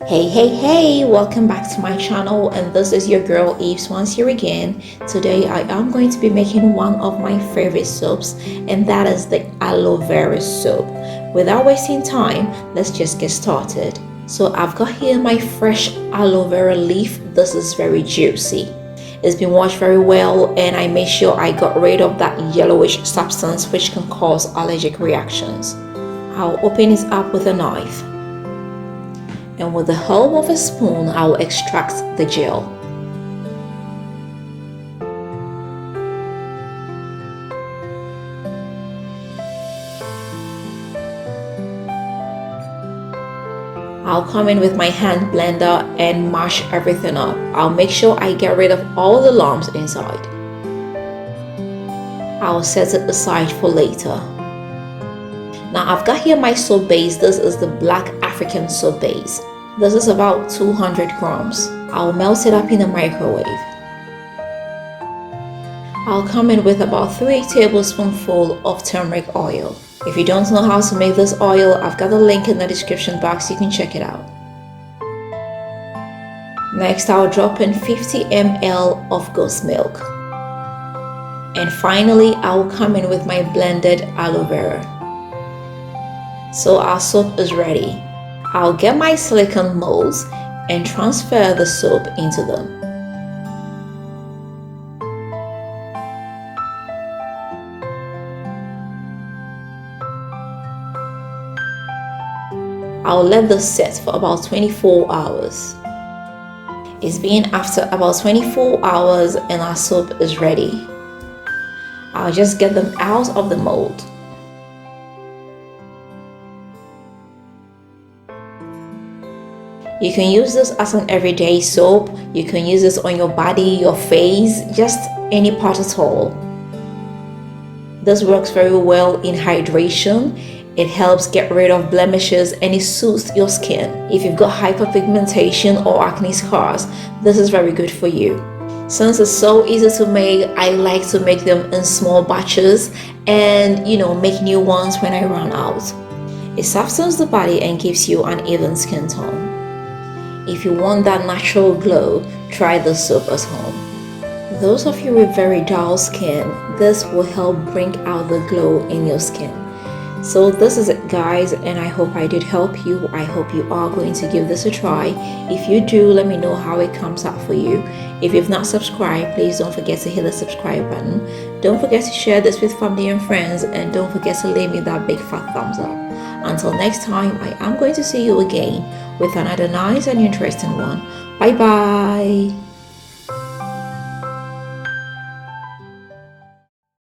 Hey, welcome back to my channel, and this is your girl Yves once here again. Today I am going to be making one of my favorite soaps, and that is the aloe vera soap. Without wasting time, let's just get started. So I've got here my fresh aloe vera leaf. This is very juicy. It's been washed very well, and I made sure I got rid of that yellowish substance which can cause allergic reactions. I'll open it up with a knife, and with the help of a spoon, I'll extract the gel. I'll come in with my hand blender and mash everything up. I'll make sure I get rid of all the lumps inside. I'll set it aside for later. Now I've got here my soap base. This is the black African soap base. This is about 200 grams. I'll melt it up in the microwave. I'll come in with about 3 tablespoonfuls of turmeric oil. If you don't know how to make this oil, I've got a link in the description box, you can check it out. Next, I'll drop in 50 ml of goat's milk. And finally, I'll come in with my blended aloe vera. So our soap is ready. I'll get my silicone molds and transfer the soap into them. I'll let this set for about 24 hours. It's been after about 24 hours and our soap is ready. I'll just get them out of the mold. You can use this as an everyday soap. You can use this on your body, your face, just any part at all. This works very well in hydration. It helps get rid of blemishes and it soothes your skin. If you've got hyperpigmentation or acne scars, this is very good for you. Since it's so easy to make, I like to make them in small batches and make new ones when I run out. It softens the body and gives you an even skin tone. If you want that natural glow, try this soap at home. Those of you with very dull skin, this will help bring out the glow in your skin. So this is it, guys, and I hope I did help you. I hope you are going to give this a try. If you do, let me know how it comes out for you. If you've not subscribed, please don't forget to hit the subscribe button. Don't forget to share this with family and friends, and don't forget to leave me that big fat thumbs up. Until next time, I am going to see you again with another nice and interesting one. Bye bye.